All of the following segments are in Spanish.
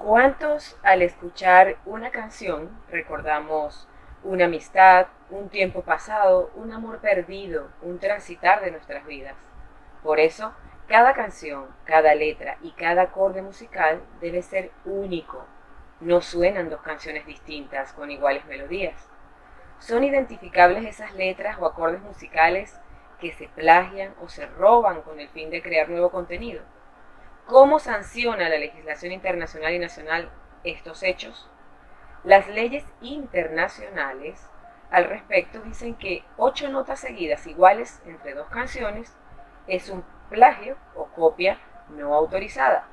¿Cuántos al escuchar una canción recordamos una amistad, un tiempo pasado, un amor perdido, un transitar de nuestras vidas? Por eso, cada canción, cada letra y cada acorde musical debe ser único. No suenan dos canciones distintas con iguales melodías. Son identificables esas letras o acordes musicales que se plagian o se roban con el fin de crear nuevo contenido. ¿Cómo sanciona la legislación internacional y nacional estos hechos? Las leyes internacionales al respecto dicen que 8 notas seguidas iguales entre dos canciones es un plagio o copia no autorizada.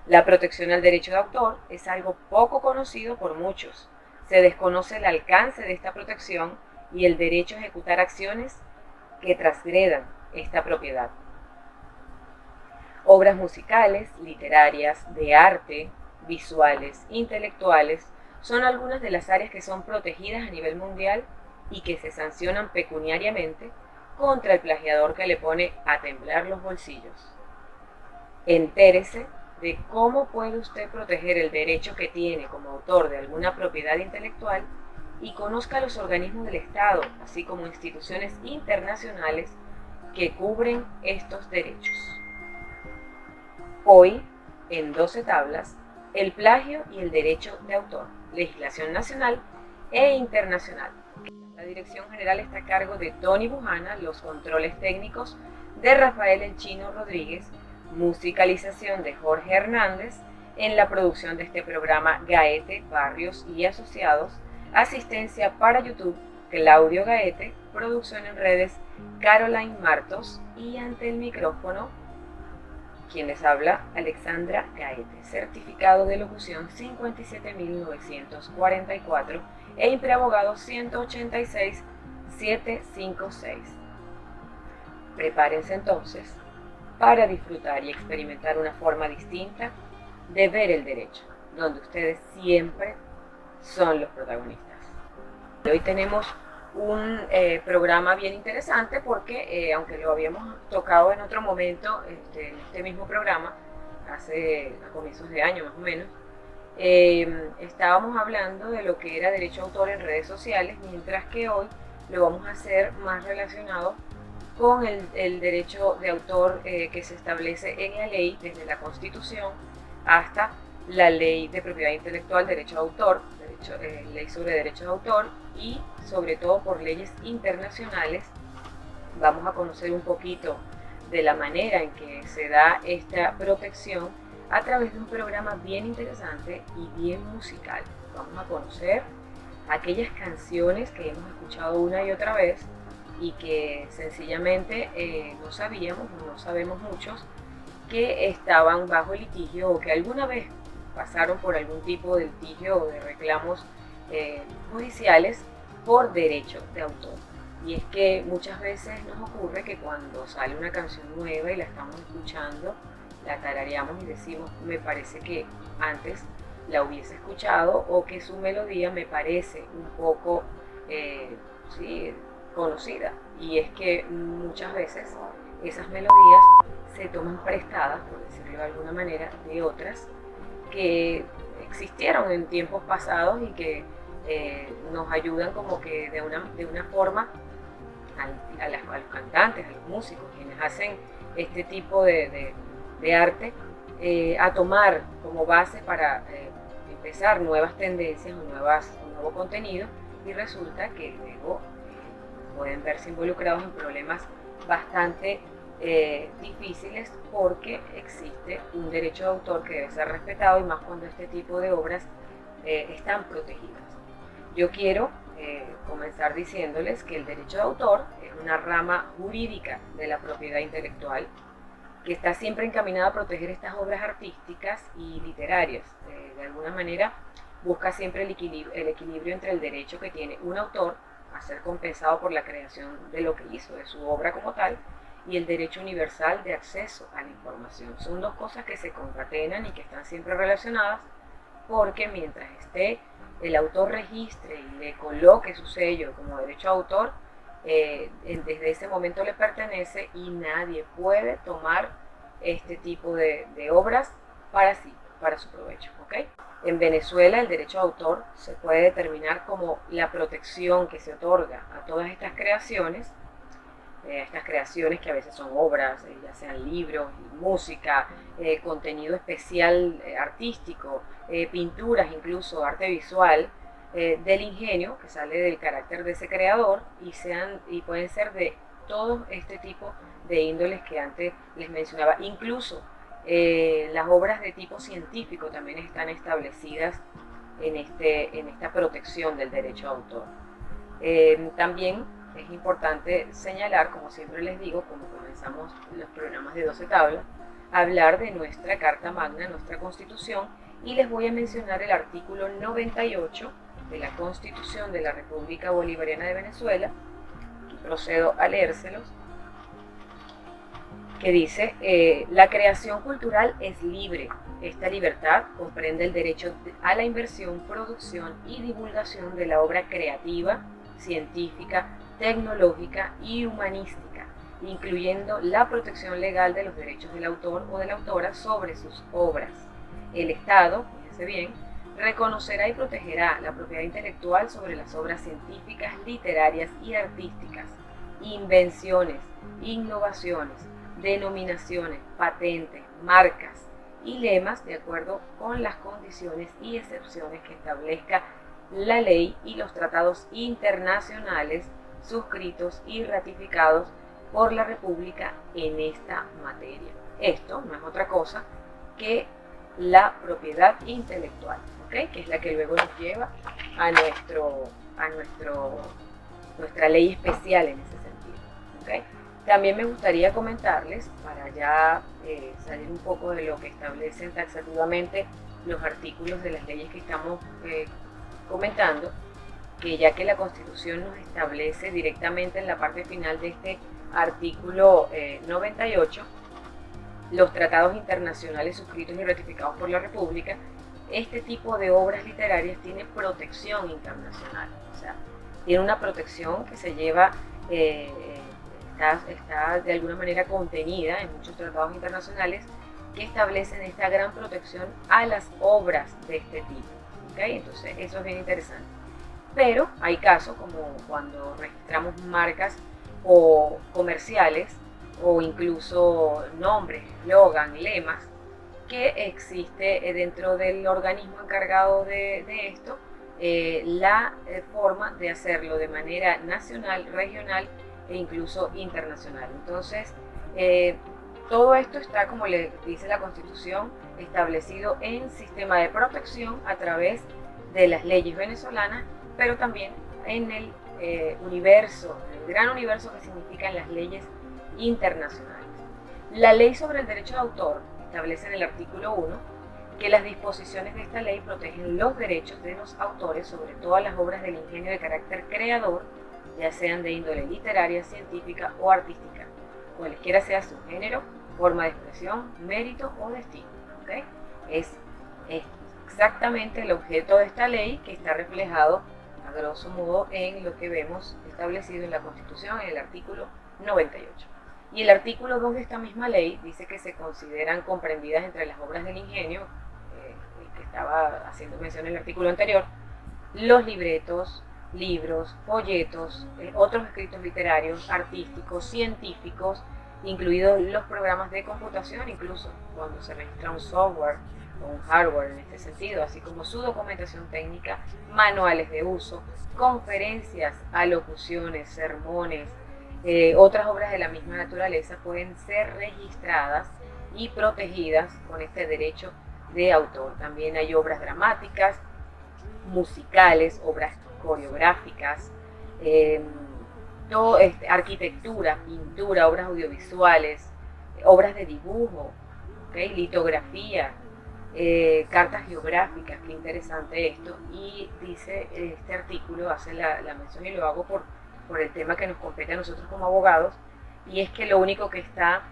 La protección al derecho de autor es algo poco conocido por muchos. Se desconoce el alcance de esta protección y el derecho a ejecutar acciones que transgredan esta propiedad. Obras musicales, literarias, de arte, visuales, intelectuales, son algunas de las áreas que son protegidas a nivel mundial y que se sancionan pecuniariamente contra el plagiador que le pone a temblar los bolsillos. Entérese de cómo puede usted proteger el derecho que tiene como autor de alguna propiedad intelectual y conozca los organismos del Estado, así como instituciones internacionales que cubren estos derechos. Hoy, en 12 tablas, el plagio y el derecho de autor, legislación nacional e internacional. La dirección general está a cargo de Tony Bujana, los controles técnicos de Rafael El Chino Rodríguez, musicalización de Jorge Hernández, en la producción de este programa Gaete, Barrios y Asociados, asistencia para YouTube Claudio Gaete, producción en redes Caroline Martos y ante el micrófono quien les habla, Alexandra Gaete, certificado de locución 57944 e impreabogado 186756. Prepárense entonces para disfrutar y experimentar una forma distinta de ver el derecho, donde ustedes siempre son los protagonistas. Hoy tenemos un programa bien interesante porque, aunque lo habíamos tocado en otro momento, en este mismo programa, a comienzos de año más o menos, estábamos hablando de lo que era derecho a autor en redes sociales, mientras que hoy lo vamos a hacer más relacionado con el derecho de autor que se establece en la ley, desde la Constitución hasta la ley de propiedad intelectual, derecho de autor, ley sobre derecho de autor y sobre todo por leyes internacionales. Vamos a conocer un poquito de la manera en que se da esta protección a través de un programa bien interesante y bien musical. Vamos a conocer aquellas canciones que hemos escuchado una y otra vez y que sencillamente no sabíamos, no sabemos muchos, que estaban bajo litigio o que alguna vez pasaron por algún tipo de litigio o de reclamos judiciales por derecho de autor. Y es que muchas veces nos ocurre que cuando sale una canción nueva y la estamos escuchando, la tarareamos y decimos, me parece que antes la hubiese escuchado o que su melodía me parece un poco sí, conocida. Y es que muchas veces esas melodías se toman prestadas, por decirlo de alguna manera, de otras que existieron en tiempos pasados y que nos ayudan como que de una forma a los cantantes, a los músicos, quienes hacen este tipo de arte, a tomar como base para empezar nuevas tendencias o nuevo contenido, y resulta que luego pueden verse involucrados en problemas bastante difíciles porque existe un derecho de autor que debe ser respetado y más cuando este tipo de obras están protegidas. Yo quiero comenzar diciéndoles que el derecho de autor es una rama jurídica de la propiedad intelectual que está siempre encaminada a proteger estas obras artísticas y literarias. De alguna manera busca siempre el equilibrio entre el derecho que tiene un autor a ser compensado por la creación de lo que hizo, de su obra como tal, y el derecho universal de acceso a la información. Son dos cosas que se concatenan y que están siempre relacionadas porque mientras esté el autor registre y le coloque su sello como derecho de autor, desde ese momento le pertenece y nadie puede tomar este tipo de obras para sí, para su provecho. ¿Okay? En Venezuela el derecho de autor se puede determinar como la protección que se otorga a todas estas creaciones que a veces son obras, ya sean libros, música, contenido especial artístico, pinturas, incluso arte visual, del ingenio que sale del carácter de ese creador y pueden ser de todo este tipo de índoles que antes les mencionaba. Incluso las obras de tipo científico también están establecidas en esta protección del derecho de autor. También es importante señalar, como siempre les digo, como comenzamos los programas de 12 tablas, hablar de nuestra Carta Magna, nuestra Constitución, y les voy a mencionar el artículo 98 de la Constitución de la República Bolivariana de Venezuela. Aquí procedo a leérselos, que dice, la creación cultural es libre. Esta libertad comprende el derecho a la inversión, producción y divulgación de la obra creativa, científica, tecnológica y humanística, incluyendo la protección legal de los derechos del autor o de la autora sobre sus obras. El Estado, fíjense bien, reconocerá y protegerá la propiedad intelectual sobre las obras científicas, literarias y artísticas, invenciones, innovaciones, denominaciones, patentes, marcas y lemas de acuerdo con las condiciones y excepciones que establezca la ley y los tratados internacionales suscritos y ratificados por la República en esta materia. Esto no es otra cosa que la propiedad intelectual, ¿okay? Que es la que luego nos lleva a nuestra ley especial en ese sentido, ¿okay? También me gustaría comentarles, para ya salir un poco de lo que establecen taxativamente los artículos de las leyes que estamos comentando, que ya que la Constitución nos establece directamente en la parte final de este artículo 98, los tratados internacionales suscritos y ratificados por la República, este tipo de obras literarias tiene protección internacional, o sea, tiene una protección que se lleva, está de alguna manera contenida en muchos tratados internacionales que establecen esta gran protección a las obras de este tipo, ¿okay? Entonces eso es bien interesante. Pero hay casos como cuando registramos marcas o comerciales o incluso nombres, eslogan, lemas, que existe dentro del organismo encargado de esto la forma de hacerlo de manera nacional, regional e incluso internacional. Entonces, todo esto está, como le dice la Constitución, establecido en sistema de protección a través de las leyes venezolanas, pero también en el universo, el gran universo que significan las leyes internacionales. La ley sobre el derecho de autor establece en el artículo 1 que las disposiciones de esta ley protegen los derechos de los autores sobre todas las obras del ingenio de carácter creador, ya sean de índole literaria, científica o artística, cualquiera sea su género, forma de expresión, mérito o destino, ¿okay? Es exactamente el objeto de esta ley que está reflejado a grosso modo en lo que vemos establecido en la Constitución en el artículo 98. Y el artículo 2 de esta misma ley dice que se consideran comprendidas entre las obras del ingenio, que estaba haciendo mención en el artículo anterior, los libretos, libros, folletos, otros escritos literarios, artísticos, científicos, incluidos los programas de computación, incluso cuando se registra un software o un hardware en este sentido, así como su documentación técnica, manuales de uso, conferencias, alocuciones, sermones, otras obras de la misma naturaleza pueden ser registradas y protegidas con este derecho de autor. También hay obras dramáticas, musicales, obras coreográficas, arquitectura, pintura, obras audiovisuales, obras de dibujo, ¿okay? Litografía, cartas geográficas. Qué interesante esto. Y dice este artículo, hace la mención, y lo hago por el tema que nos compete a nosotros como abogados, y es que lo único que está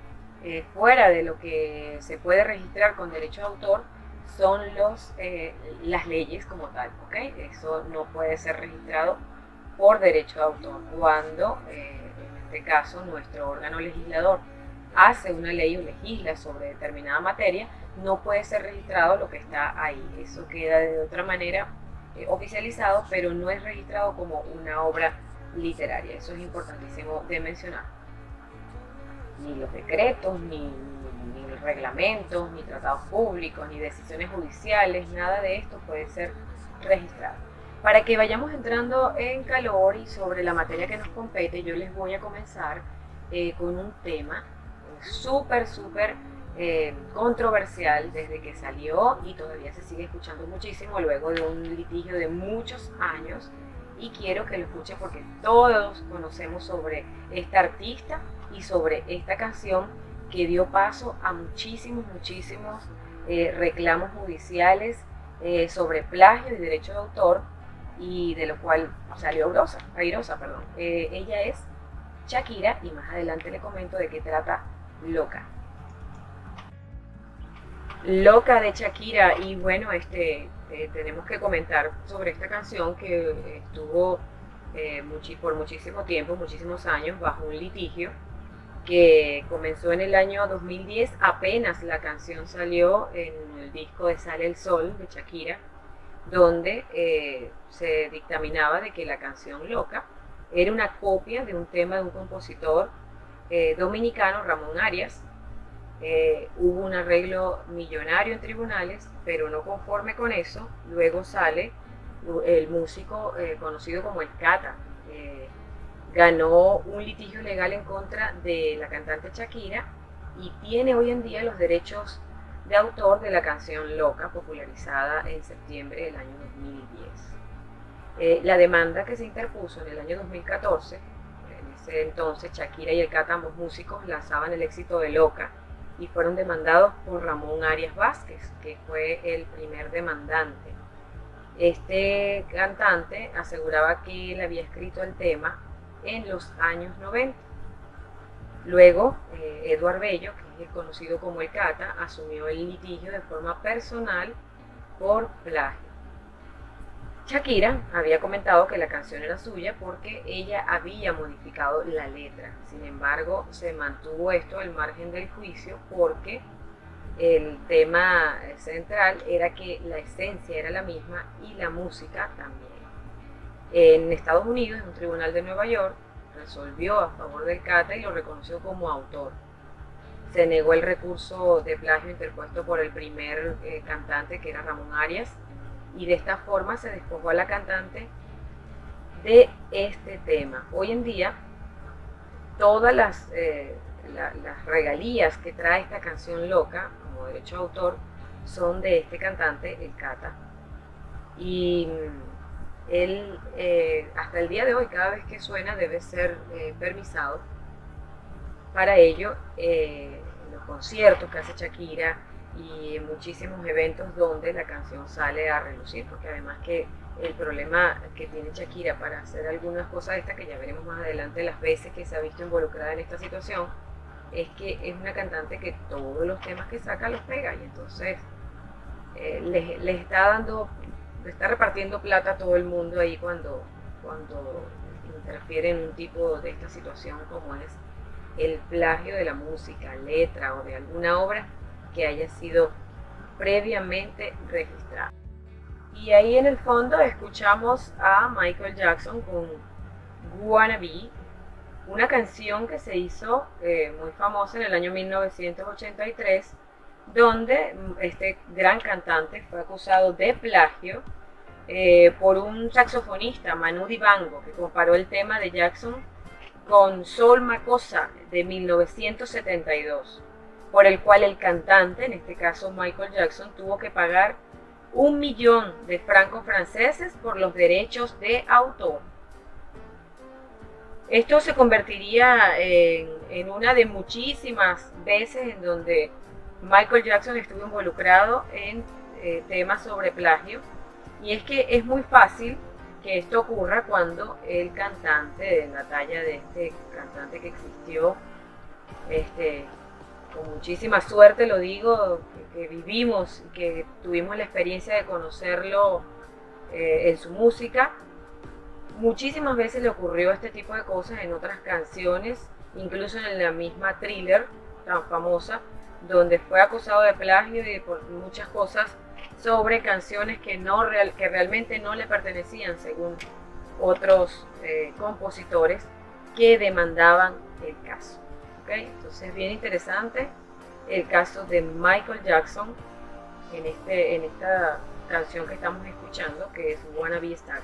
fuera de lo que se puede registrar con derecho de autor son las leyes como tal, ¿okay? Eso no puede ser registrado por derecho de autor. Cuando, en este caso, nuestro órgano legislador hace una ley o legisla sobre determinada materia, no puede ser registrado lo que está ahí. Eso queda de otra manera oficializado, pero no es registrado como una obra literaria. Eso es importantísimo de mencionar. Ni los decretos, ni reglamentos, ni tratados públicos, ni decisiones judiciales, nada de esto puede ser registrado. Para que vayamos entrando en calor y sobre la materia que nos compete, yo les voy a comenzar con un tema súper controversial desde que salió y todavía se sigue escuchando muchísimo luego de un litigio de muchos años, y quiero que lo escuchen porque todos conocemos sobre esta artista y sobre esta canción que dio paso a muchísimos reclamos judiciales sobre plagio y derecho de autor, y de lo cual salió airosa. Ella es Shakira, y más adelante le comento de qué trata Loca. Loca de Shakira. Y bueno, tenemos que comentar sobre esta canción que estuvo por muchísimo tiempo, muchísimos años, bajo un litigio que comenzó en el año 2010. Apenas la canción salió en el disco de Sale el Sol de Shakira, donde se dictaminaba de que la canción Loca era una copia de un tema de un compositor dominicano, Ramón Arias. Hubo un arreglo millonario en tribunales, pero no conforme con eso, luego sale el músico conocido como el Cata. Ganó un litigio legal en contra de la cantante Shakira y tiene hoy en día los derechos de autor de la canción Loca, popularizada en septiembre del año 2010. La demanda que se interpuso en el año 2014, en ese entonces Shakira y el Cata, ambos músicos, lanzaban el éxito de Loca y fueron demandados por Ramón Arias Vázquez, que fue el primer demandante. Este cantante aseguraba que él había escrito el tema en los años 90. Luego, Eduard Bello, que es el conocido como el Cata, asumió el litigio de forma personal por plagio. Shakira había comentado que la canción era suya porque ella había modificado la letra. Sin embargo, se mantuvo esto al margen del juicio porque el tema central era que la esencia era la misma y la música también. En Estados Unidos, un tribunal de Nueva York resolvió a favor del Cata y lo reconoció como autor. Se negó el recurso de plagio interpuesto por el primer cantante, que era Ramón Arias, y de esta forma se despojó a la cantante de este tema. Hoy en día, todas las regalías que trae esta canción Loca como derecho de autor son de este cantante, el Cata. Y él, hasta el día de hoy, cada vez que suena debe ser permisado. Para ello, en los conciertos que hace Shakira y en muchísimos eventos donde la canción sale a relucir, porque además que el problema que tiene Shakira para hacer algunas cosas estas, que ya veremos más adelante las veces que se ha visto involucrada en esta situación, es que es una cantante que todos los temas que saca los pega, y entonces les está repartiendo plata a todo el mundo ahí cuando interfiere en un tipo de esta situación como es el plagio de la música, letra o de alguna obra que haya sido previamente registrada. Y ahí en el fondo escuchamos a Michael Jackson con Wannabe, una canción que se hizo muy famosa en el año 1983, donde este gran cantante fue acusado de plagio por un saxofonista, Manu Dibango, que comparó el tema de Jackson con Soul Makossa de 1972, por el cual el cantante, en este caso Michael Jackson, tuvo que pagar 1 millón de francos franceses por los derechos de autor. Esto se convertiría en una de muchísimas veces en donde Michael Jackson estuvo involucrado en temas sobre plagio, y es que es muy fácil que esto ocurra cuando el cantante, de la talla de este cantante que existió, con muchísima suerte lo digo, que vivimos, que tuvimos la experiencia de conocerlo en su música, muchísimas veces le ocurrió este tipo de cosas en otras canciones, incluso en la misma Thriller tan famosa, donde fue acusado de plagio y por muchas cosas sobre canciones que realmente no le pertenecían, según otros compositores que demandaban el caso. ¿Okay? Entonces, bien interesante el caso de Michael Jackson en esta canción que estamos escuchando, que es Wanna Be Star.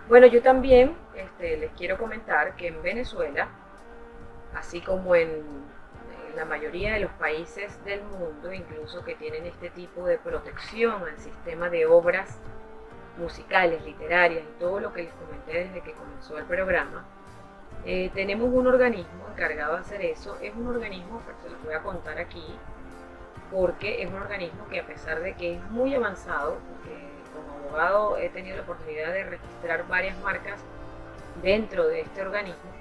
Bueno, yo también les quiero comentar que en Venezuela, así como en la mayoría de los países del mundo, incluso que tienen este tipo de protección al sistema de obras musicales, literarias y todo lo que les comenté desde que comenzó el programa, tenemos un organismo encargado de hacer eso. Es un organismo, pero se los voy a contar aquí, porque es un organismo que, a pesar de que es muy avanzado, porque como abogado he tenido la oportunidad de registrar varias marcas dentro de este organismo,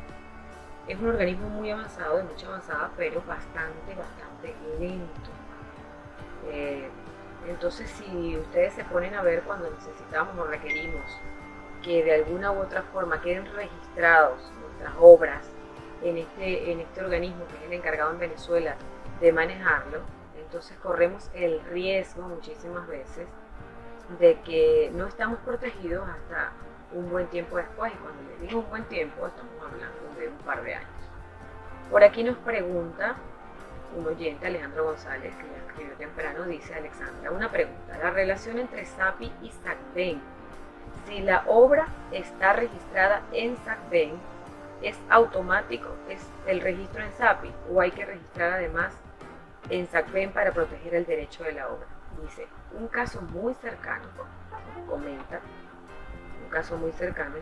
es un organismo muy avanzado, de mucha avanzada, pero bastante lento. Entonces, si ustedes se ponen a ver cuando necesitamos o requerimos que de alguna u otra forma queden registrados nuestras obras en este organismo que es el encargado en Venezuela de manejarlo, entonces corremos el riesgo muchísimas veces de que no estamos protegidos hasta un buen tiempo después. Y cuando les digo un buen tiempo, estamos hablando de un par de años. Por aquí nos pregunta un oyente, Alejandro González, que ya escribió temprano, dice: Alexandra, una pregunta, la relación entre SAPI y SACBEN, si la obra está registrada en SACBEN, ¿es automático el registro en SAPI o hay que registrar además en SACBEN para proteger el derecho de la obra? Dice, un caso muy cercano, comenta, un caso muy cercano,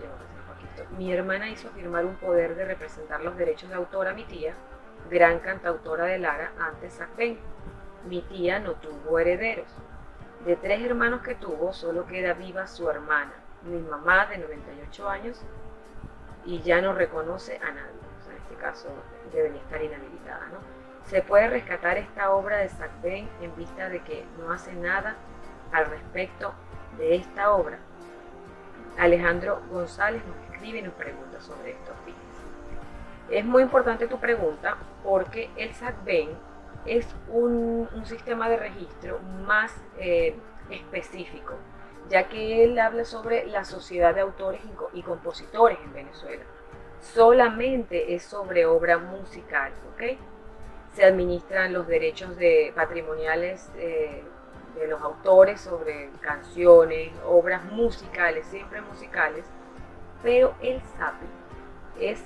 mi hermana hizo firmar un poder de representar los derechos de autor a mi tía, gran cantautora de Lara, antes SACBEN. Mi tía no tuvo herederos. De 3 hermanos que tuvo, solo queda viva su hermana, mi mamá de 98 años, y ya no reconoce a nadie. O sea, en este caso debería estar inhabilitada, ¿no? Se puede rescatar esta obra de SACBEN en vista de que no hace nada al respecto de esta obra. Alejandro González nos escribe y nos pregunta sobre esto. Fíjense. Es muy importante tu pregunta porque el SACBEN es un sistema de registro más específico, ya que él habla sobre la sociedad de autores y compositores en Venezuela. Solamente es sobre obra musical, ¿ok? Se administran los derechos patrimoniales de los autores sobre canciones, obras musicales, siempre musicales, pero el SAPI es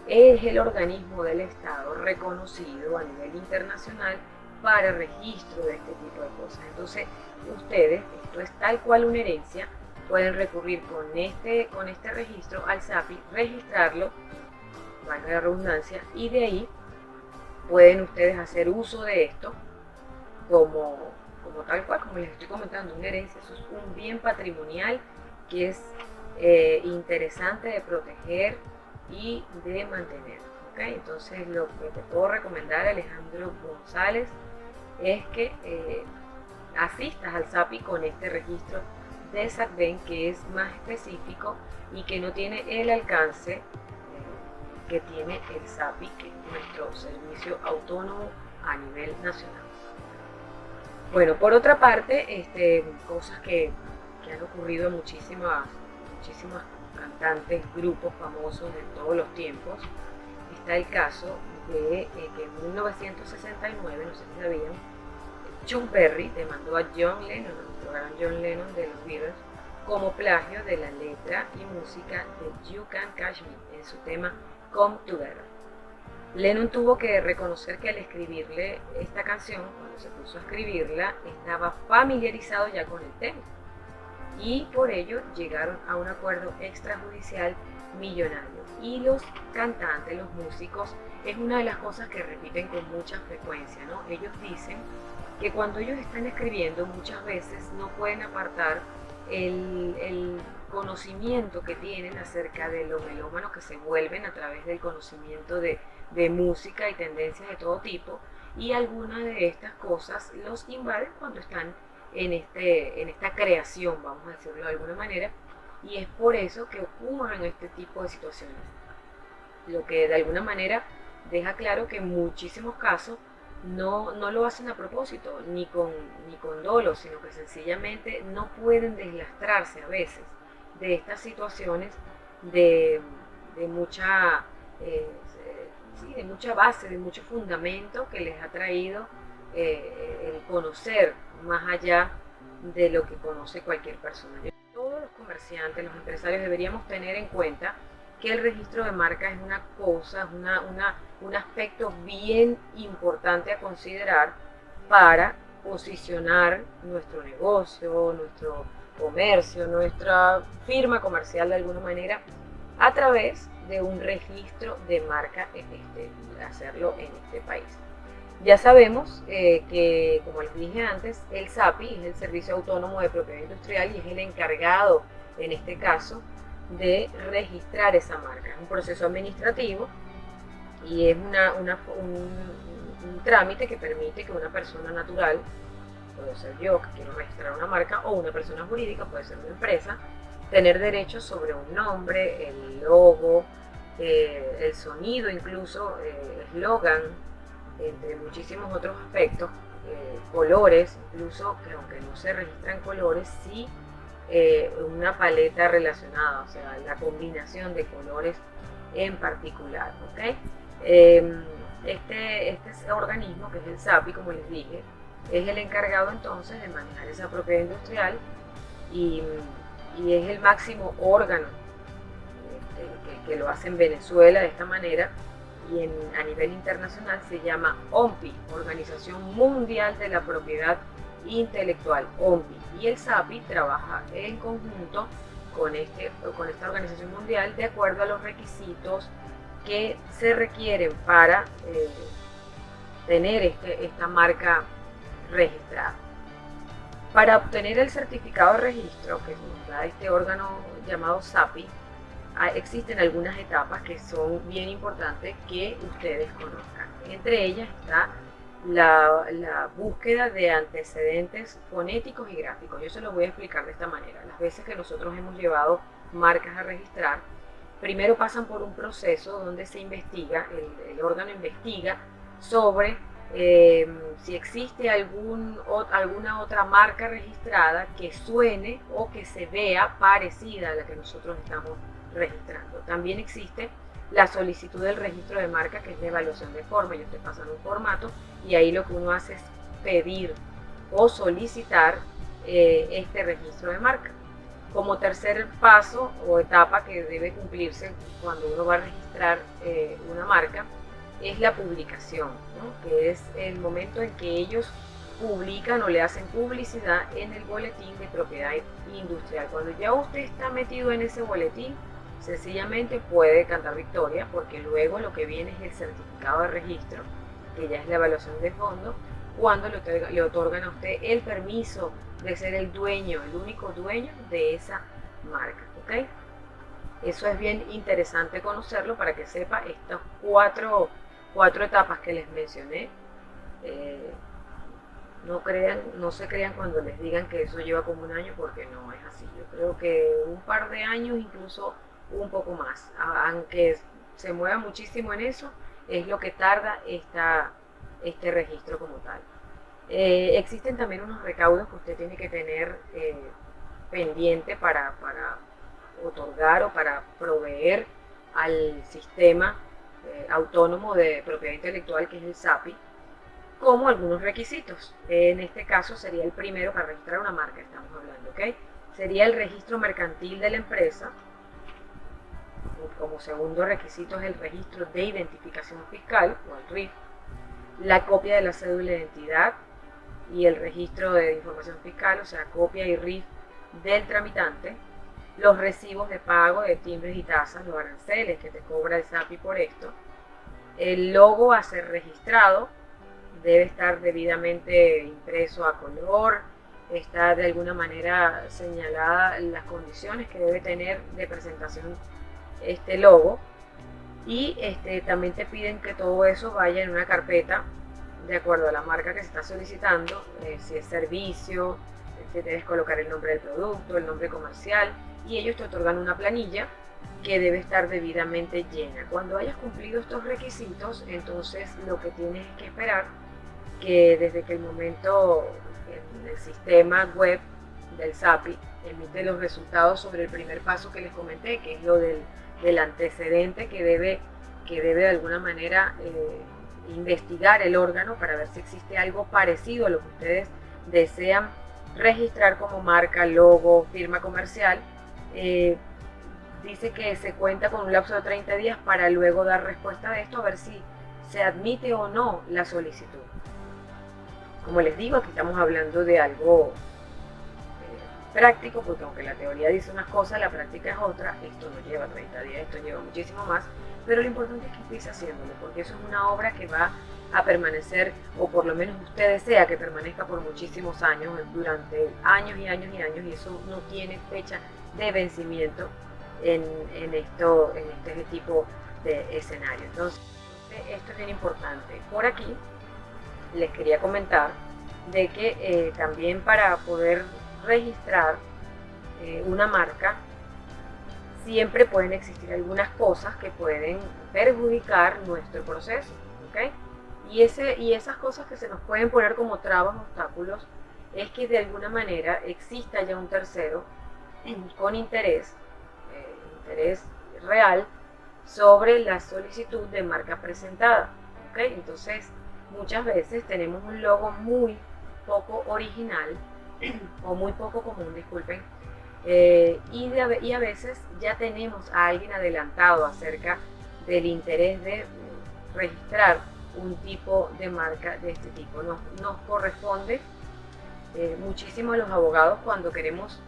el organismo del Estado reconocido a nivel internacional para el registro de este tipo de cosas. Entonces, ustedes, esto es tal cual una herencia, pueden recurrir con este registro al SAPI, registrarlo, valga la redundancia, y de ahí pueden ustedes hacer uso de esto como tal cual, como les estoy comentando, una herencia. Eso es un bien patrimonial que es interesante de proteger y de mantener. ¿Okay? Entonces, lo que te puedo recomendar, Alejandro González, es que asistas al SAPI con este registro de SACBEN, que es más específico y que no tiene el alcance que tiene el SAPI, que es nuestro servicio autónomo a nivel nacional. Bueno, por otra parte, cosas que han ocurrido en muchísimas cantantes, grupos famosos de todos los tiempos. Está el caso de que en 1969, no sé si sabían, Chuck Berry demandó a John Lennon, nuestro gran John Lennon de los Beatles, como plagio de la letra y música de You Can Catch Me en su tema Come Together. Lennon tuvo que reconocer que al escribirle esta canción, cuando se puso a escribirla, estaba familiarizado ya con el tema, y por ello llegaron a un acuerdo extrajudicial millonario. Y los cantantes, los músicos, es una de las cosas que repiten con mucha frecuencia, ¿no? Ellos dicen que cuando ellos están escribiendo muchas veces no pueden apartar el conocimiento que tienen acerca de lo melómanos que se vuelven a través del conocimiento de música y tendencias de todo tipo, y algunas de estas cosas los invaden cuando están en esta creación, vamos a decirlo de alguna manera, y es por eso que ocurren este tipo de situaciones. Lo que de alguna manera deja claro que en muchísimos casos no lo hacen a propósito, ni con dolo, sino que sencillamente no pueden deslastrarse a veces de estas situaciones de, de mucha, eh, sí, de mucha base, de mucho fundamento que les ha traído el conocer más allá de lo que conoce cualquier persona. Todos los comerciantes, los empresarios deberíamos tener en cuenta que el registro de marca es una cosa, es un aspecto bien importante a considerar para posicionar nuestro negocio, nuestro comercio, nuestra firma comercial de alguna manera a través de un registro de marca, hacerlo en este país. Ya sabemos que, como les dije antes, el SAPI es el Servicio Autónomo de Propiedad Industrial y es el encargado, en este caso, de registrar esa marca. Es un proceso administrativo y es un trámite que permite que una persona natural, puede ser yo que quiero registrar una marca, o una persona jurídica, puede ser una empresa, tener derechos sobre un nombre, el logo, el sonido, incluso eslogan, entre muchísimos otros aspectos, colores, incluso que aunque no se registran colores, sí una paleta relacionada, o sea, la combinación de colores en particular, ¿ok? Este organismo, que es el SAPI, como les dije, es el encargado entonces de manejar esa propiedad industrial y es el máximo órgano que lo hace en Venezuela de esta manera, y a nivel internacional se llama OMPI, Organización Mundial de la Propiedad Intelectual, OMPI, y el SAPI trabaja en conjunto con esta organización mundial de acuerdo a los requisitos que se requieren para tener esta marca registrada. Para obtener el certificado de registro que nos da este órgano llamado SAPI, existen algunas etapas que son bien importantes que ustedes conozcan. Entre ellas está la búsqueda de antecedentes fonéticos y gráficos. Yo se lo voy a explicar de esta manera. Las veces que nosotros hemos llevado marcas a registrar, primero pasan por un proceso donde se investiga, el órgano investiga sobre si existe alguna otra marca registrada que suene o que se vea parecida a la que nosotros estamos registrando. También existe la solicitud del registro de marca, que es la evaluación de forma. Ellos te pasan un formato y ahí lo que uno hace es pedir o solicitar este registro de marca. Como tercer paso o etapa que debe cumplirse cuando uno va a registrar una marca, es la publicación, ¿no? Que es el momento en que ellos publican o le hacen publicidad en el boletín de propiedad industrial. Cuando ya usted está metido en ese boletín, sencillamente puede cantar victoria, porque luego lo que viene es el certificado de registro, que ya es la evaluación de fondo, cuando le otorgan a usted el permiso de ser el dueño, el único dueño de esa marca, ¿ok? Eso es bien interesante conocerlo para que sepa estas cuatro etapas que les mencioné. No se crean cuando les digan que eso lleva como un año, porque no es así. Yo creo que un par de años, incluso un poco más, aunque se mueva muchísimo en eso, es lo que tarda este registro como tal. Existen también unos recaudos que usted tiene que tener pendiente para otorgar o para proveer al sistema autónomo de propiedad intelectual, que es el SAPI, como algunos requisitos. En este caso sería el primero para registrar una marca, estamos hablando, ¿ok? Sería el registro mercantil de la empresa. Como segundo requisito es el registro de identificación fiscal, o el RIF, la copia de la cédula de identidad y el registro de información fiscal, o sea, copia y RIF del tramitante, los recibos de pago de timbres y tasas, los aranceles que te cobra el SAPI por esto, el logo a ser registrado, debe estar debidamente impreso a color, está de alguna manera señalada las condiciones que debe tener de presentación este logo, y también te piden que todo eso vaya en una carpeta de acuerdo a la marca que se está solicitando, si es servicio, que debes colocar el nombre del producto, el nombre comercial, y ellos te otorgan una planilla que debe estar debidamente llena. Cuando hayas cumplido estos requisitos, entonces lo que tienes que esperar que desde que el momento el sistema web del SAPI emite los resultados sobre el primer paso que les comenté, que es lo del antecedente que debe de alguna manera investigar el órgano para ver si existe algo parecido a lo que ustedes desean registrar como marca, logo, firma comercial. Dice que se cuenta con un lapso de 30 días para luego dar respuesta a esto, a ver si se admite o no la solicitud. Como les digo, aquí estamos hablando de algo práctico, porque aunque la teoría dice unas cosas, la práctica es otra. Esto no lleva 30 días, esto lleva muchísimo más, pero lo importante es que empiece haciéndolo, porque eso es una obra que va a permanecer, o por lo menos usted desea que permanezca por muchísimos años, durante años y años y años, y eso no tiene fecha de vencimiento en este tipo de escenario. Entonces, esto es bien importante. Por aquí les quería comentar de que también para poder registrar una marca siempre pueden existir algunas cosas que pueden perjudicar nuestro proceso, ¿ok? Y esas cosas que se nos pueden poner como trabas, obstáculos, es que de alguna manera exista ya un tercero con interés real sobre la solicitud de marca presentada, ¿ok? Entonces, muchas veces tenemos un logo muy poco original o muy poco común, disculpen, y a veces ya tenemos a alguien adelantado acerca del interés de registrar un tipo de marca de este tipo. Nos corresponde muchísimo a los abogados cuando queremos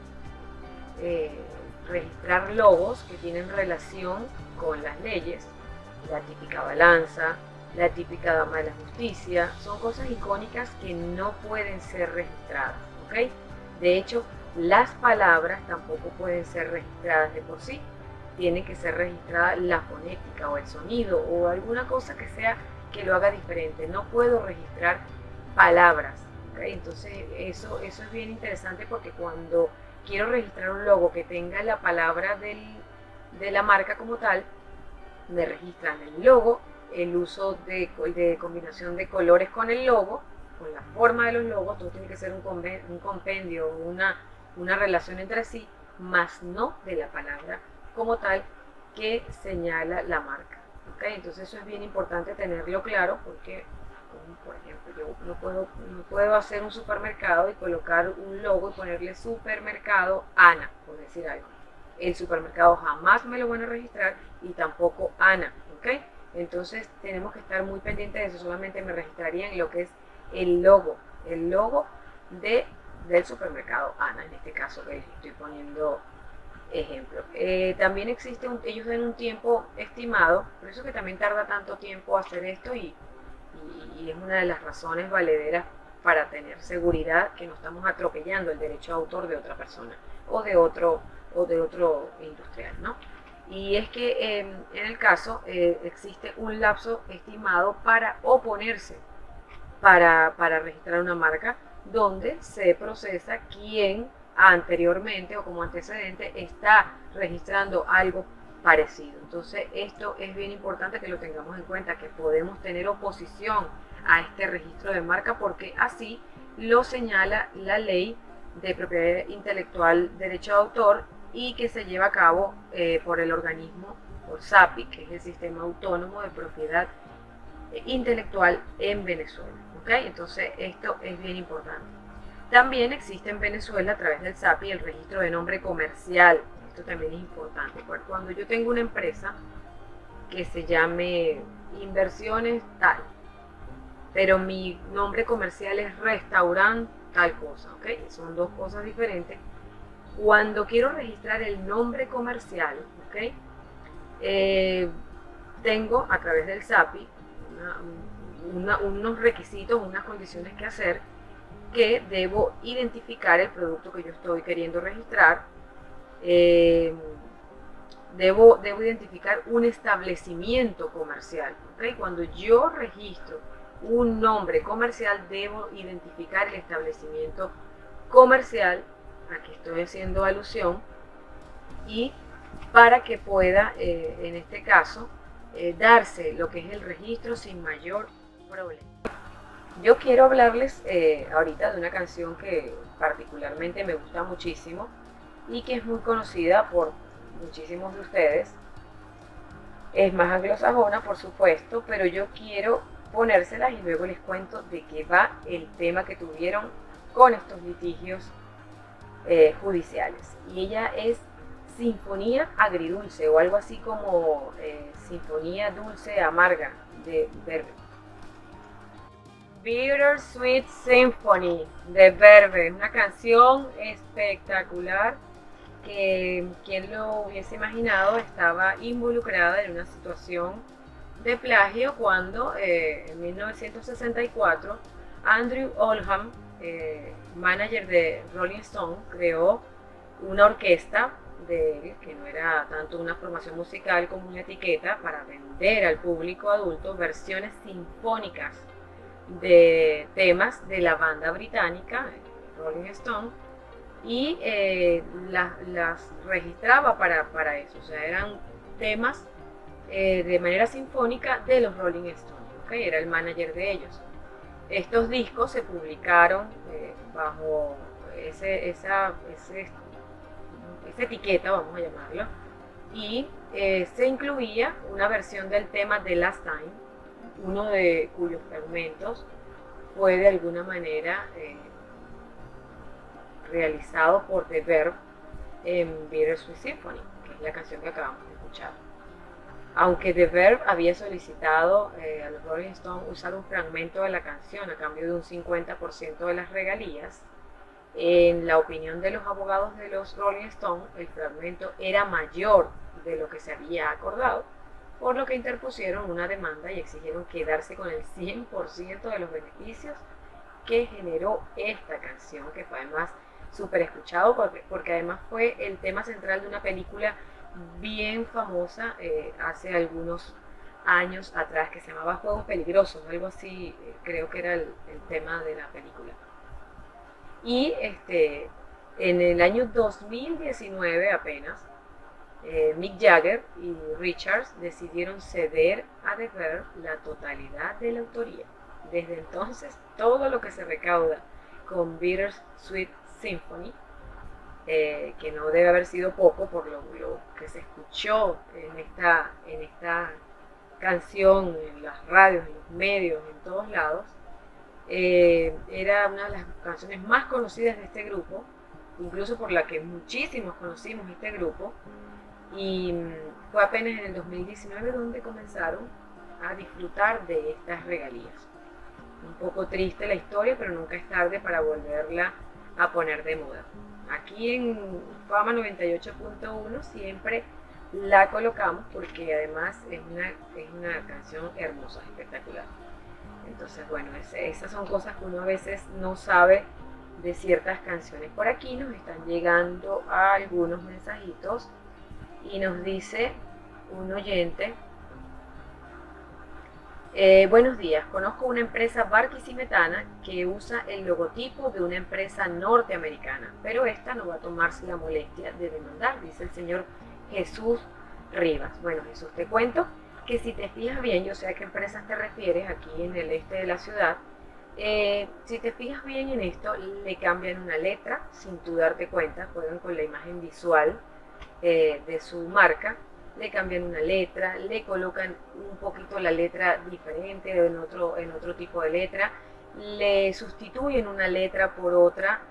registrar logos que tienen relación con las leyes, la típica balanza, la típica dama de la justicia, son cosas icónicas que no pueden ser registradas, ¿ok? De hecho, las palabras tampoco pueden ser registradas de por sí, tiene que ser registrada la fonética o el sonido o alguna cosa que sea que lo haga diferente. No puedo registrar palabras, ¿ok? Entonces eso es bien interesante, porque cuando quiero registrar un logo que tenga la palabra de la marca como tal, me registran el logo, el uso de combinación de colores con el logo, con la forma de los logos. Todo tiene que ser un compendio, una relación entre sí, más no de la palabra como tal que señala la marca, ¿ok? Entonces eso es bien importante tenerlo claro, porque por ejemplo, yo no puedo hacer un supermercado y colocar un logo y ponerle supermercado Ana, por decir algo. El supermercado jamás me lo van a registrar, y tampoco Ana, ¿ok? Entonces tenemos que estar muy pendientes de eso. Solamente me registrarían lo que es el logo del supermercado Ana, en este caso que les estoy poniendo ejemplo. También existe ellos dan un tiempo estimado, por eso que también tarda tanto tiempo hacer esto, y es una de las razones valederas para tener seguridad que no estamos atropellando el derecho de autor de otra persona o de otro industrial, ¿no? Y es que en el caso existe un lapso estimado para oponerse para registrar una marca, donde se procesa quién anteriormente o como antecedente está registrando algo parecido. Entonces esto es bien importante que lo tengamos en cuenta, que podemos tener oposición a este registro de marca, porque así lo señala la ley de propiedad intelectual, derecho de autor, y que se lleva a cabo por el organismo, por SAPI, que es el Sistema Autónomo de Propiedad Intelectual en Venezuela, ¿ok? Entonces esto es bien importante. También existe en Venezuela, a través del SAPI, el registro de nombre comercial. Esto también es importante. Cuando yo tengo una empresa que se llame Inversiones tal, pero mi nombre comercial es restaurante tal cosa, ¿ok? Son dos cosas diferentes. Cuando quiero registrar el nombre comercial, ¿ok? Tengo a través del SAPI unos requisitos, unas condiciones que hacer, que debo identificar el producto que yo estoy queriendo registrar, debo identificar un establecimiento comercial, ¿okay? Cuando yo registro un nombre comercial, debo identificar el establecimiento comercial, aquí estoy haciendo alusión, y para que pueda, en este caso, darse lo que es el registro sin mayor problema. Yo quiero hablarles ahorita de una canción que particularmente me gusta muchísimo y que es muy conocida por muchísimos de ustedes. Es más anglosajona, por supuesto, pero yo quiero ponérselas y luego les cuento de qué va el tema que tuvieron con estos litigios judiciales. Y ella es Sinfonía Agridulce, o algo así como Sinfonía Dulce Amarga de Verve. Bittersweet Symphony de Verve, una canción espectacular que quien lo hubiese imaginado estaba involucrada en una situación de plagio cuando en 1964 Andrew Oldham, manager de Rolling Stone, creó una orquesta que no era tanto una formación musical como una etiqueta para vender al público adulto versiones sinfónicas de temas de la banda británica Rolling Stone y las registraba para eso, o sea, eran temas de manera sinfónica de los Rolling Stones, ¿okay? Era el manager de ellos. Estos discos se publicaron bajo esa etiqueta, vamos a llamarlo, y se incluía una versión del tema The Last Time, uno de cuyos fragmentos fue de alguna manera realizado por The Verve en Bittersweet Symphony, que es la canción que acabamos de escuchar. Aunque The Verve había solicitado a los Rolling Stones usar un fragmento de la canción a cambio de un 50% de las regalías, en la opinión de los abogados de los Rolling Stones, el fragmento era mayor de lo que se había acordado, por lo que interpusieron una demanda y exigieron quedarse con el 100% de los beneficios que generó esta canción, que fue además súper escuchado porque además fue el tema central de una película bien famosa hace algunos años atrás que se llamaba Juegos Peligrosos, algo así, creo que era el tema de la película. Y en el año 2019 apenas, Mick Jagger y Richards decidieron ceder a The Verve la totalidad de la autoría. Desde entonces, todo lo que se recauda con Bittersweet Symphony, que no debe haber sido poco por lo que se escuchó en esta canción, en las radios, en los medios, en todos lados, era una de las canciones más conocidas de este grupo, incluso por la que muchísimos conocimos este grupo, y fue apenas en el 2019 donde comenzaron a disfrutar de estas regalías. Un poco triste la historia, pero nunca es tarde para volverla a poner de moda. Aquí en Fama 98.1 siempre la colocamos porque además es una canción hermosa, espectacular. Entonces, bueno, esas son cosas que uno a veces no sabe de ciertas canciones. Por aquí nos están llegando algunos mensajitos y nos dice un oyente: buenos días, conozco una empresa barquisimetana que usa el logotipo de una empresa norteamericana, pero esta no va a tomarse la molestia de demandar, dice el señor Jesús Rivas. Bueno, Jesús, te cuento que si te fijas bien, yo sé a qué empresas te refieres aquí en el este de la ciudad. Si te fijas bien en esto, le cambian una letra sin tú darte cuenta, juegan con la imagen visual de su marca, le cambian una letra, le colocan un poquito la letra diferente en otro tipo de letra, le sustituyen una letra por otra,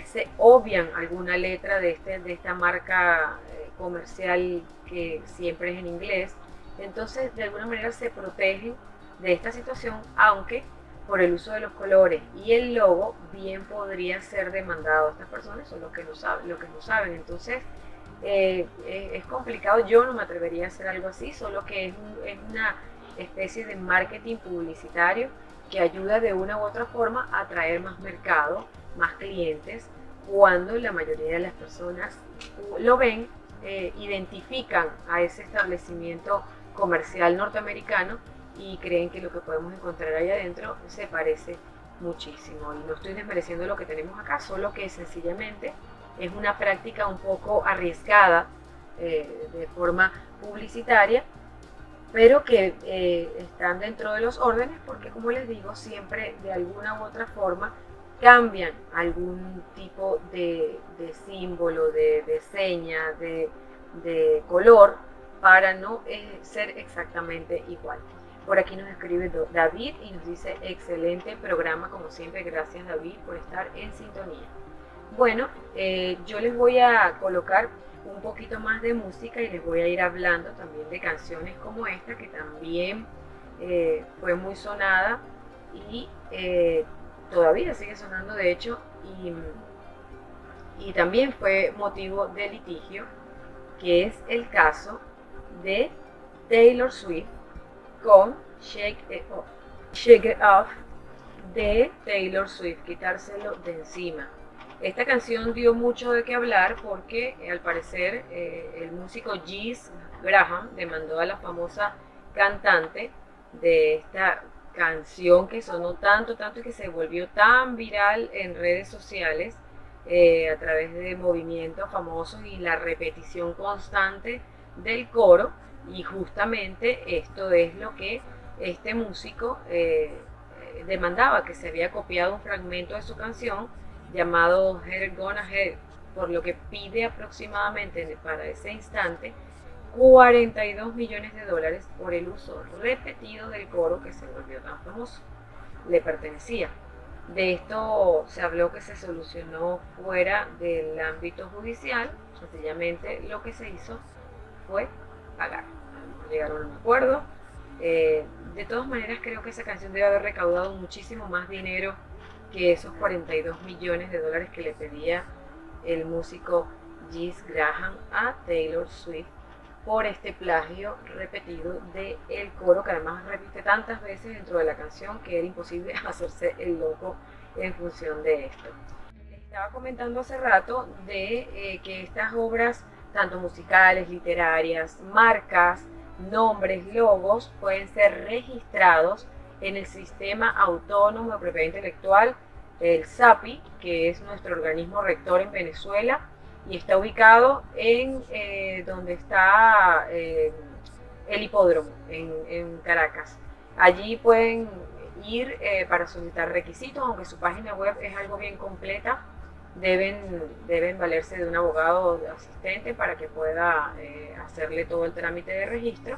se obvian alguna letra de esta marca comercial que siempre es en inglés. Entonces, de alguna manera se protegen de esta situación, aunque por el uso de los colores y el logo bien podría ser demandado. Estas personas son los que no saben. Entonces, es complicado. Yo no me atrevería a hacer algo así, solo que es una especie de marketing publicitario que ayuda de una u otra forma a atraer más mercado, más clientes, cuando la mayoría de las personas lo ven, identifican a ese establecimiento comercial norteamericano y creen que lo que podemos encontrar ahí adentro se parece muchísimo. Y no estoy desmereciendo lo que tenemos acá, solo que sencillamente es una práctica un poco arriesgada de forma publicitaria, pero que están dentro de los órdenes porque, como les digo, siempre de alguna u otra forma cambian algún tipo de símbolo, de seña, de color para no ser exactamente igual. Por aquí nos escribe David y nos dice: excelente programa como siempre, gracias David por estar en sintonía. Bueno, yo les voy a colocar un poquito más de música y les voy a ir hablando también de canciones como esta, que también fue muy sonada y todavía sigue sonando de hecho, y también fue motivo de litigio, que es el caso de Taylor Swift con Shake It Off de Taylor Swift, quitárselo de encima. Esta canción dio mucho de qué hablar porque al parecer el músico Geez Graham demandó a la famosa cantante de esta canción que sonó tanto y que se volvió tan viral en redes sociales a través de movimientos famosos y la repetición constante del coro, y justamente esto es lo que este músico demandaba, que se había copiado un fragmento de su canción llamado Head Gonna Head, por lo que pide aproximadamente para ese instante 42 millones de dólares por el uso repetido del coro que se volvió tan famoso. Le pertenecía. De esto se habló que se solucionó fuera del ámbito judicial. Sencillamente lo que se hizo fue pagar. Llegaron a un acuerdo. De todas maneras, creo que esa canción debe haber recaudado muchísimo más dinero que esos 42 millones de dólares que le pedía el músico Geez Graham a Taylor Swift por este plagio repetido del coro, que además repite tantas veces dentro de la canción que era imposible hacerse el loco en función de esto. Les estaba comentando hace rato de que estas obras, tanto musicales, literarias, marcas, nombres, logos, pueden ser registrados en el Sistema Autónomo de Propiedad Intelectual, el SAPI, que es nuestro organismo rector en Venezuela, y está ubicado en donde está el hipódromo, en Caracas. Allí pueden ir para solicitar requisitos, aunque su página web es algo bien completa. Deben valerse de un abogado asistente para que pueda hacerle todo el trámite de registro,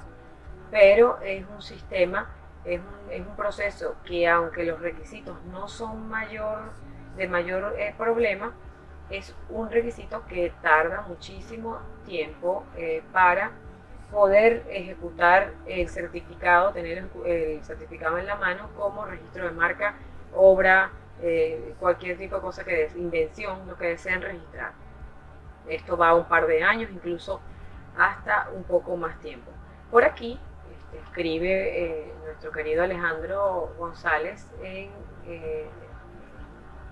pero es un sistema, es un proceso que, aunque los requisitos no son de mayor problema, es un requisito que tarda muchísimo tiempo para poder ejecutar el certificado, tener el certificado en la mano como registro de marca, obra, cualquier tipo de cosa que es invención, lo que deseen registrar. Esto va a un par de años, incluso hasta un poco más tiempo. Por aquí escribe nuestro querido Alejandro González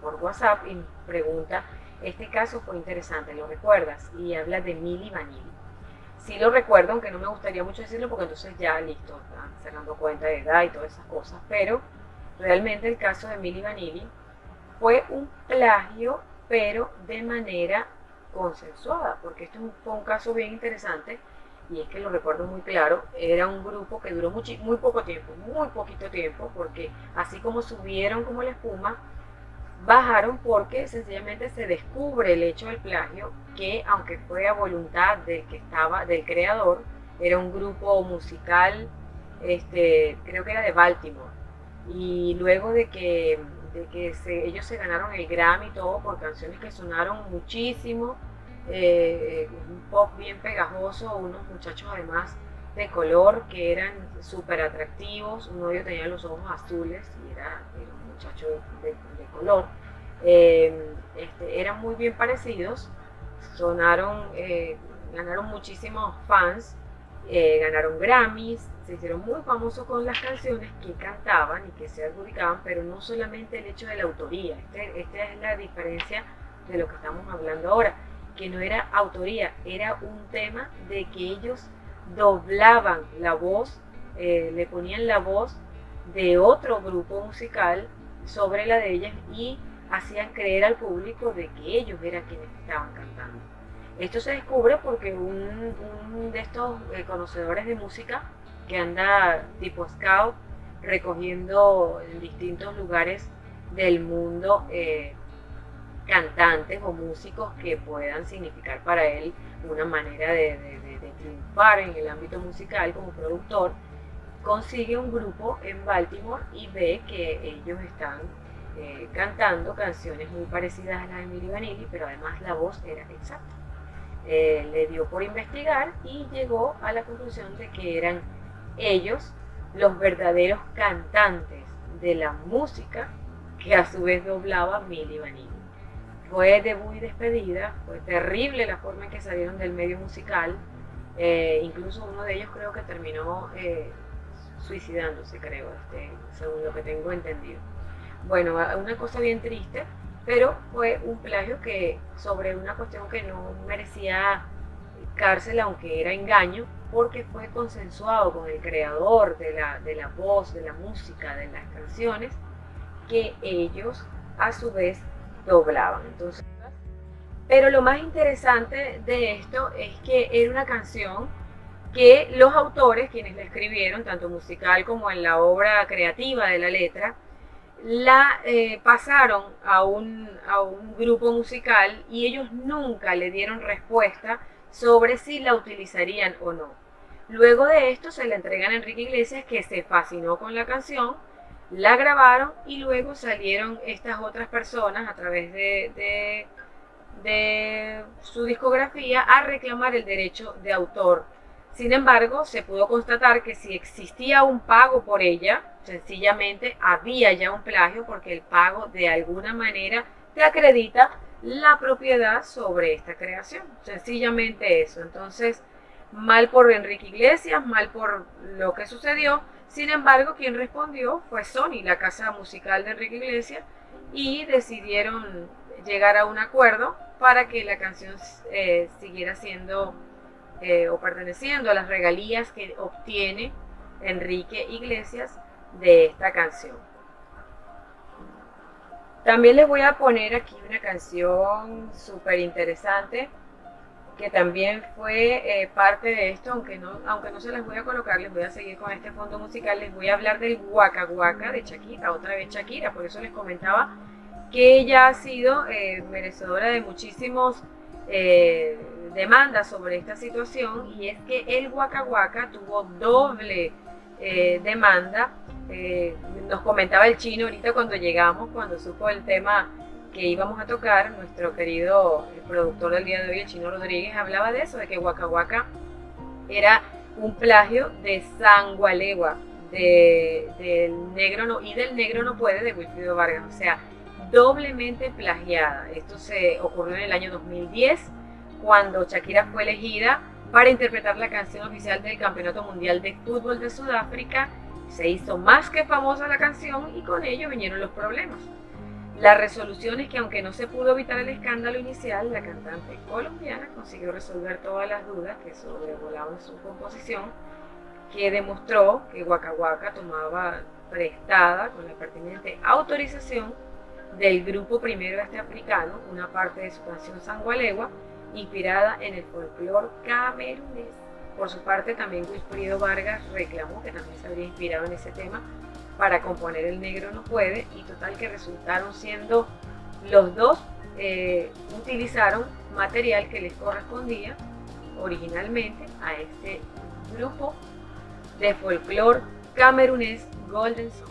por WhatsApp y pregunta: este caso fue interesante, ¿lo recuerdas? Y habla de Milli Vanilli. Sí lo recuerdo, aunque no me gustaría mucho decirlo porque entonces ya listo, están sacando cuenta de edad y todas esas cosas, pero realmente el caso de Milli Vanilli fue un plagio, pero de manera consensuada, porque esto fue un caso bien interesante, y es que lo recuerdo muy claro. Era un grupo que duró muy poco tiempo, muy poquito tiempo, porque así como subieron como la espuma, bajaron porque sencillamente se descubre el hecho del plagio, que aunque fue a voluntad del creador, era un grupo musical, creo que era de Baltimore, y luego de que ellos se ganaron el Grammy y todo por canciones que sonaron muchísimo, un pop bien pegajoso, unos muchachos además de color que eran súper atractivos. Uno de ellos tenía los ojos azules y era un muchacho de color. Eran muy bien parecidos, ganaron muchísimos fans, ganaron Grammys, se hicieron muy famosos con las canciones que cantaban y que se adjudicaban, pero no solamente el hecho de la autoría. Esta es la diferencia de lo que estamos hablando ahora, que no era autoría, era un tema de que ellos doblaban la voz, le ponían la voz de otro grupo musical sobre la de ellas y hacían creer al público de que ellos eran quienes estaban cantando. Esto se descubre porque un de estos conocedores de música que anda tipo scout recogiendo en distintos lugares del mundo cantantes o músicos que puedan significar para él una manera de triunfar en el ámbito musical como productor, consigue un grupo en Baltimore y ve que ellos están cantando canciones muy parecidas a las de Milli Vanilli, pero además la voz era exacta. Le dio por investigar y llegó a la conclusión de que eran ellos los verdaderos cantantes de la música que a su vez doblaba Milli Vanilli. Fue debut y despedida, fue terrible la forma en que salieron del medio musical, incluso uno de ellos creo que terminó suicidándose, creo, según lo que tengo entendido. Bueno, una cosa bien triste, pero fue un plagio que sobre una cuestión que no merecía cárcel, aunque era engaño, porque fue consensuado con el creador de la voz, de la música, de las canciones, que ellos a su vez doblaban. Entonces, pero lo más interesante de esto es que era una canción que los autores, quienes la escribieron, tanto musical como en la obra creativa de la letra, la pasaron a un grupo musical y ellos nunca le dieron respuesta sobre si la utilizarían o no. Luego de esto se la entregan a Enrique Iglesias, que se fascinó con la canción, la grabaron y luego salieron estas otras personas a través de su discografía a reclamar el derecho de autor. Sin embargo, se pudo constatar que si existía un pago por ella, sencillamente había ya un plagio, porque el pago de alguna manera te acredita la propiedad sobre esta creación. Sencillamente eso. Entonces, mal por Enrique Iglesias, mal por lo que sucedió. Sin embargo, quien respondió fue Sony, la casa musical de Enrique Iglesias, y decidieron llegar a un acuerdo para que la canción siguiera siendo o perteneciendo a las regalías que obtiene Enrique Iglesias de esta canción. También les voy a poner aquí una canción súper interesante que también fue parte de esto, aunque no se las voy a colocar, les voy a seguir con este fondo musical. Les voy a hablar del Waka Waka de Shakira, otra vez Shakira. Por eso les comentaba que ella ha sido merecedora de muchísimos demandas sobre esta situación, y es que el Waka Waka tuvo doble demanda. Nos comentaba el chino ahorita cuando llegamos, cuando supo el tema que íbamos a tocar, nuestro querido productor del día de hoy, el Chino Rodríguez, hablaba de eso, de que Waka Waka era un plagio de Sangualegua, del Negro No, y del Negro No Puede, de Wilfrido Vargas, o sea, doblemente plagiada. Esto se ocurrió en el año 2010, cuando Shakira fue elegida para interpretar la canción oficial del Campeonato Mundial de Fútbol de Sudáfrica. Se hizo más que famosa la canción y con ello vinieron los problemas. La resolución es que, aunque no se pudo evitar el escándalo inicial, la cantante colombiana consiguió resolver todas las dudas que sobrevolaban su composición, que demostró que Waka Waka tomaba prestada, con la pertinente autorización del grupo Primero Este Africano, una parte de su canción Sangualegua, inspirada en el folclore camerunés. Por su parte, también Wilfrido Vargas reclamó que también se habría inspirado en ese tema para componer El Negro No Puede, y total que resultaron siendo los dos, utilizaron material que les correspondía originalmente a este grupo de folclore camerunés Golden Song.